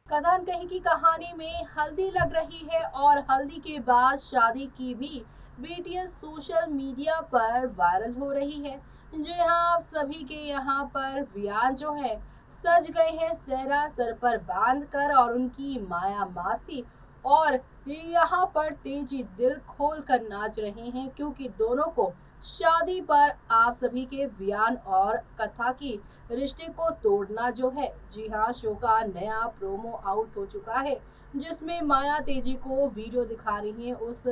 कथन कही की कहानी में हल्दी लग रही है और हल्दी के बाद शादी की भी बीटीएस सोशल मीडिया पर वायरल हो रही है। जी हाँ, आप सभी के यहाँ पर वियान जो है सज गए हैं सेहरा सर पर बांध कर और उनकी माया मासी और यहाँ पर तेजी दिल खोल कर नाच रहे हैं क्योंकि दोनों को शादी पर आप सभी के बयान और कथा की रिश्ते को तोड़ना जो है। जी हाँ, शो का नया प्रोमो आउट हो चुका है जिसमें माया तेजी को वीडियो दिखा रही है उस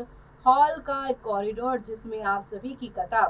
हॉल का कॉरिडोर जिसमें आप सभी की कथा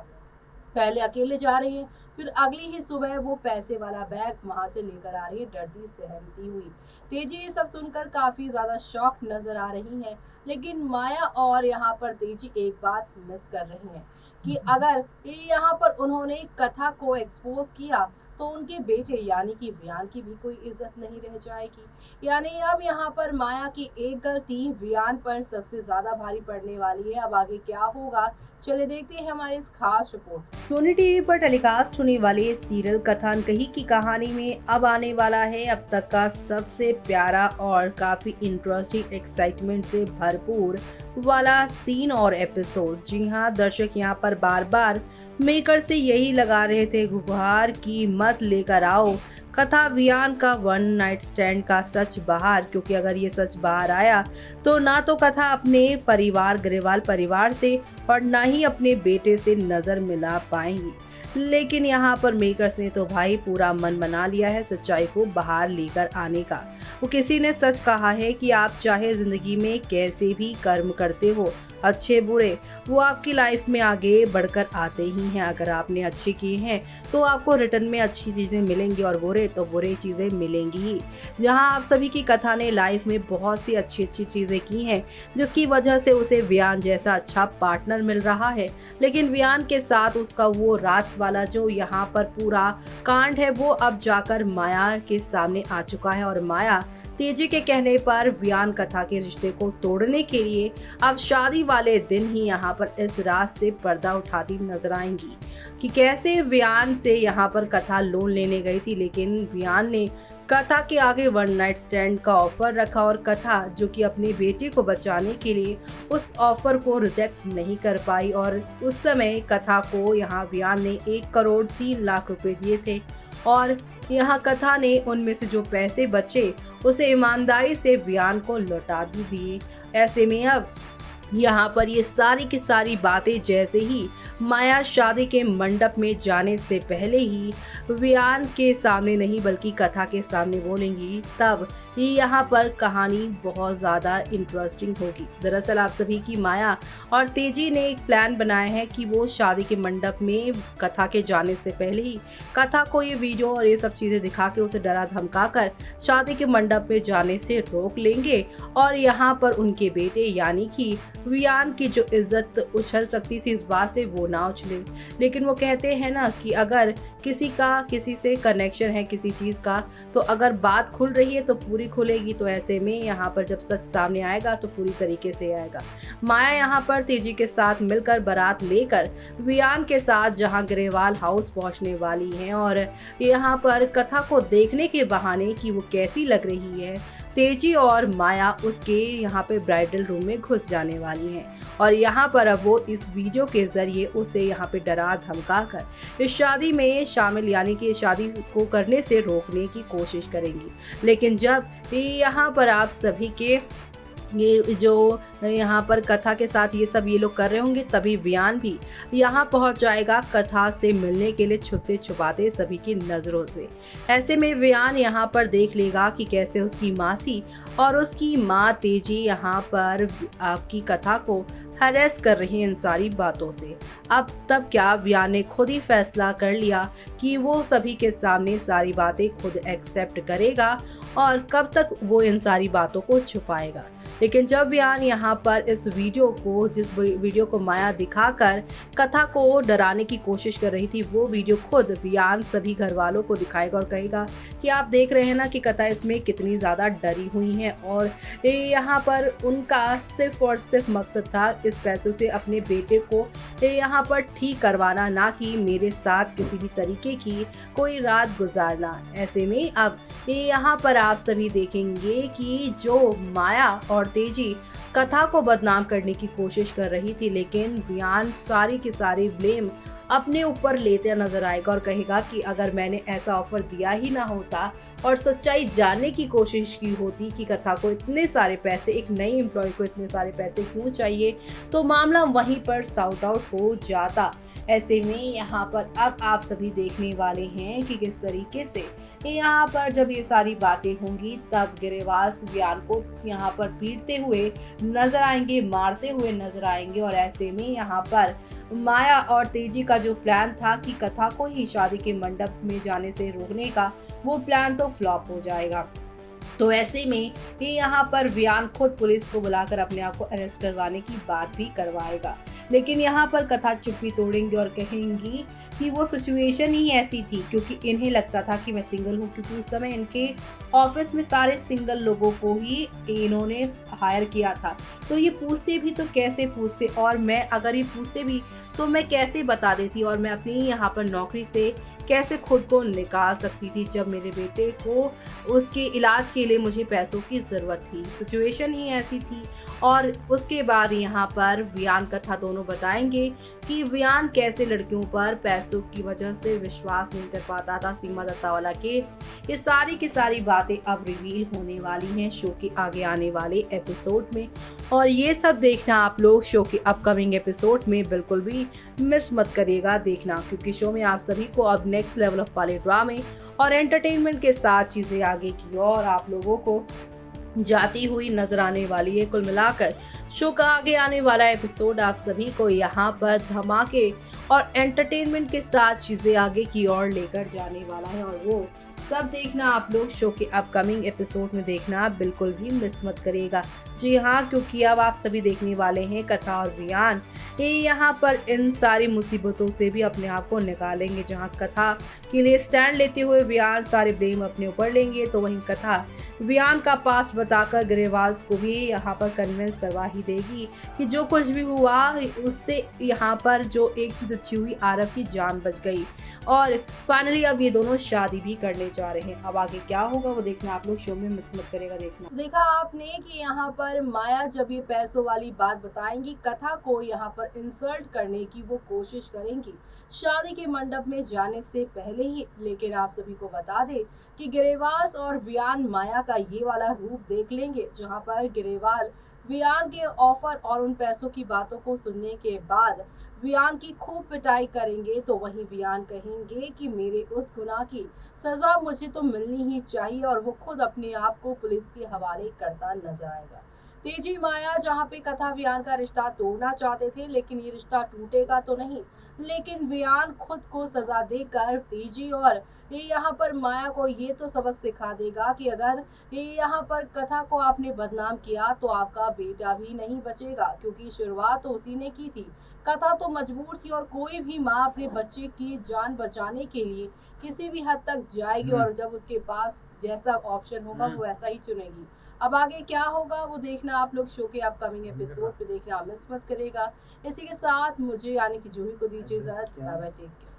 पहले अकेले जा रही है, फिर अगली ही सुबह वो पैसे वाला बैग वहां से लेकर आ रही है डरती सहमती हुई। तेजी ये सब सुनकर काफी ज्यादा शॉक नजर आ रही है, लेकिन माया और यहाँ पर तेजी एक बात मिस कर रही है कि अगर यहाँ पर उन्होंने कथा को एक्सपोज किया तो उनके बेटे यानी कि वियान की भी कोई इज्जत नहीं रह जाएगी। यानी अब यहाँ पर माया की एक गलती वियान पर सबसे ज्यादा भारी पड़ने वाली है। अब आगे क्या होगा, चलिए देखते हैं हमारे इस खास रिपोर्ट। सोनी टीवी पर टेलीकास्ट होने वाले सीरियल कथान कही की कहानी में अब आने वाला है अब तक का सबसे प्यारा और काफी इंटरेस्टिंग एक्साइटमेंट से भरपूर वाला सीन और एपिसोड। जी हाँ, दर्शक यहाँ पर बार बार मेकर से यही लगा रहे थे गुहार की मत लेकर आओ कथा वियान का वन नाइट स्टैंड का सच बाहर, क्योंकि अगर ये सच बाहर आया तो ना तो कथा अपने परिवार ग्रेवाल परिवार से और ना ही अपने बेटे से नजर मिला पाएंगी। लेकिन यहाँ पर मेकर्स ने तो भाई पूरा मन बना लिया है सच्चाई को बाहर लेकर आने का। वो किसी ने सच कहा है कि आप चाहे जिंदगी में कैसे भी कर्म करते हो, अच्छे बुरे, वो आपकी लाइफ में आगे बढ़कर आते ही हैं। अगर आपने अच्छे किए हैं तो आपको रिटर्न में अच्छी चीज़ें मिलेंगी और बुरे तो बुरे चीज़ें मिलेंगी ही। जहां आप सभी की कथा ने लाइफ में बहुत सी अच्छी अच्छी चीज़ें की हैं जिसकी वजह से उसे वियान जैसा अच्छा पार्टनर मिल रहा है, लेकिन वियान के साथ उसका वो रात वाला जो यहाँ पर पूरा कांड है वो अब जाकर माया के सामने आ चुका है। और माया तेजी के कहने पर वियान कथा के रिश्ते को तोड़ने के लिए अब शादी वाले दिन ही यहाँ पर इस रात से पर्दा उठाती नजर आएंगी कि कैसे वियान से यहाँ पर कथा लोन लेने गई थी, लेकिन वियान ने कथा के आगे वन नाइट स्टैंड का ऑफर रखा और कथा जो कि अपने बेटे को बचाने के लिए उस ऑफर को रिजेक्ट नहीं कर पाई। और उस समय कथा को यहाँ वियान ने 1 करोड़ 3 लाख रुपए दिए थे और यहाँ कथा ने उनमें से जो पैसे बचे उसे ईमानदारी से वियान को लौटा भी दिए। ऐसे में अब यहाँ पर ये सारी की सारी बातें जैसे ही माया शादी के मंडप में जाने से पहले ही वियान के सामने नहीं बल्कि कथा के सामने बोलेंगी, तब यहाँ पर कहानी बहुत ज़्यादा इंटरेस्टिंग होगी। दरअसल आप सभी की माया और तेजी ने एक प्लान बनाया है कि वो शादी के मंडप में कथा के जाने से पहले ही कथा को ये वीडियो और ये सब चीज़ें दिखा के उसे डरा धमका कर शादी के मंडप में जाने से रोक लेंगे और यहाँ पर उनके बेटे यानी कि वियान की जो इज्जत उछल सकती थी इस बात से वो ना उछले। लेकिन वो कहते हैं ना कि अगर किसी का किसी से कनेक्शन है किसी चीज़ का, तो अगर बात खुल रही है तो पूरी खुलेगी। तो ऐसे में यहाँ पर जब सच सामने आएगा तो पूरी तरीके से आएगा। माया यहाँ पर तेजी के साथ मिलकर बारात लेकर वियान के साथ जहाँ ग्रेवाल हाउस पहुँचने वाली हैं और यहाँ पर कथा को देखने के बहाने कि वो कैसी लग रही है, तेजी और माया उसके यहाँ पे ब्राइडल रूम में घुस जाने वाली हैं और यहाँ पर अब वो इस वीडियो के जरिए उसे यहाँ पे डरा धमका कर इस शादी में शामिल यानी कि शादी को करने से रोकने की कोशिश करेंगी। लेकिन जब यहाँ पर आप सभी के ये जो यहाँ पर कथा के साथ ये सब ये लोग कर रहे होंगे तभी वियान भी यहाँ पहुँच जाएगा कथा से मिलने के लिए छुपते छुपाते सभी की नज़रों से। ऐसे में वियान यहाँ पर देख लेगा कि कैसे उसकी मासी और उसकी माँ तेजी यहाँ पर आपकी कथा को हरेस कर रही हैं इन सारी बातों से। अब तब क्या वियान ने खुद ही फैसला कर लिया कि वो सभी के सामने सारी बातें खुद एक्सेप्ट करेगा और कब तक वो इन सारी बातों को छुपाएगा। लेकिन जब वियान यहाँ पर इस जिस वीडियो को माया दिखाकर कथा को डराने की कोशिश कर रही थी, वो वीडियो खुद वियान सभी घर वालों को दिखाएगा और कहेगा कि आप देख रहे हैं ना कि कथा इसमें कितनी ज़्यादा डरी हुई है और यहाँ पर उनका सिर्फ और सिर्फ मकसद था इस पैसों से अपने बेटे को यहाँ पर ठीक करवाना, ना कि मेरे साथ किसी भी तरीके की कोई रात गुजारना। ऐसे में अब यहाँ पर आप सभी देखेंगे कि जो माया और तेजी कथा को बदनाम करने की कोशिश कर रही थी, लेकिन वियान सारी की सारी ब्लेम अपने ऊपर लेते नजर आएगा और कहेगा कि अगर मैंने ऐसा ऑफर दिया ही ना होता और सच्चाई जानने की कोशिश की होती कि कथा को इतने सारे पैसे, एक नई एम्प्लॉय को इतने सारे पैसे क्यों चाहिए, तो मामला वहीं पर सॉर्ट आउट हो जाता। ऐसे में यहाँ पर अब आप सभी देखने वाले हैं कि किस तरीके से यहाँ पर जब ये सारी बातें होंगी तब गिरेवाल वियान को यहाँ पर पीटते हुए नजर आएंगे, मारते हुए नजर आएंगे और ऐसे में यहाँ पर माया और तेजी का जो प्लान था कि कथा को ही शादी के मंडप में जाने से रोकने का, वो प्लान तो फ्लॉप हो जाएगा। तो ऐसे में ये यहाँ पर वियान खुद पुलिस को बुलाकर अपने आप को अरेस्ट करवाने की बात भी करवाएगा, लेकिन यहाँ पर कथा चुप्पी तोड़ेंगी और कहेंगी कि वो सिचुएशन ही ऐसी थी क्योंकि इन्हें लगता था कि मैं सिंगल हूँ, क्योंकि उस समय इनके ऑफिस में सारे सिंगल लोगों को ही इन्होंने हायर किया था। तो ये पूछते भी तो कैसे पूछते, और मैं अगर ये पूछते भी तो मैं कैसे बता देती और मैं अपनी यहाँ पर नौकरी से कैसे खुद को निकाल सकती थी जब मेरे बेटे को उसके इलाज के लिए मुझे पैसों की ज़रूरत थी। सिचुएशन ही ऐसी थी। और उसके बाद यहाँ पर वियान कथा दोनों बताएंगे कि वियान कैसे लड़कियों पर पैसों की वजह से विश्वास नहीं कर पाता था, सीमा दत्ता वाला केस। ये सारी की सारी बातें अब रिवील होने वाली हैं शो के आगे आने वाले एपिसोड में, और ये सब देखना आप लोग शो के अपकमिंग एपिसोड में बिल्कुल भी मिस मत करिएगा देखना, क्योंकि शो में आप सभी को अब नेक्स्ट लेवल ऑफ वाले ड्रामे और एंटरटेनमेंट के साथ चीजें आगे की और आप लोगों को जाती हुई नजर आने वाली है। कुल मिलाकर शो का आगे आने वाला एपिसोड आप सभी को यहाँ पर धमाके और एंटरटेनमेंट के साथ चीजें आगे की ओर लेकर जाने वाला है, और वो सब देखना आप लोग शो के अपकमिंग एपिसोड में देखना बिल्कुल भी मिस मत करिएगा। जी हाँ, क्योंकि अब आप सभी देखने वाले हैं कथा और वियान ये यहाँ पर इन सारी मुसीबतों से भी अपने आप को निकालेंगे। जहाँ कथा के लिए स्टैंड लेते हुए वियान सारे ब्लेम अपने ऊपर लेंगे, तो वहीं कथा वियान का पास्ट बताकर ग्रेवाल को भी यहाँ पर कन्विंस करवा ही देगी कि जो कुछ भी हुआ उससे यहाँ पर जो एक चीज अच्छी हुई, आरव की जान बच गई और फाइनली अब ये दोनों शादी भी करने जा रहे हैं। अब आगे क्या होगा वो देखना आप लोग शो में मिस मत करेगा देखना। देखा आपने कि यहाँ पर माया जब ये पैसों वाली बात बताएंगी, कथा को यहाँ पर इंसल्ट करने की वो कोशिश करेंगी शादी के मंडप में जाने से पहले ही। लेकिन आप सभी को बता दे कि ग्रेवाल और वियान माया का ये वाला रूप देख लेंगे, जहाँ पर ग्रेवाल वियान के ऑफर और उन पैसों की बातों को सुनने के बाद वियान की खूब पिटाई करेंगे, तो वहीं वियान कहेंगे कि मेरे उस गुनाह की सजा मुझे तो मिलनी ही चाहिए, और वो खुद अपने आप को पुलिस के हवाले करता नजर आएगा। तेजी माया जहाँ पे कथा वियान का रिश्ता तोड़ना चाहते थे, लेकिन ये रिश्ता टूटेगा तो नहीं, लेकिन वियान खुद को सजा देकर तेजी और ये यहाँ पर माया को ये तो सबक सिखा देगा कि अगर ये यहाँ पर कथा को आपने बदनाम किया तो आपका बेटा भी नहीं बचेगा, क्योंकि शुरुआत तो उसी ने की थी। कथा तो मजबूर थी और कोई भी माँ अपने बच्चे की जान बचाने के लिए किसी भी हद तक जाएगी, और जब उसके पास जैसा ऑप्शन होगा वो ऐसा ही चुनेगी। अब आगे क्या होगा वो देखना आप लोग शो के अपकमिंग एपिसोड पे देखना मिस मत करेगा। इसी के साथ मुझे यानी कि जूही को दीजिए इजाजत। Bye bye, take care.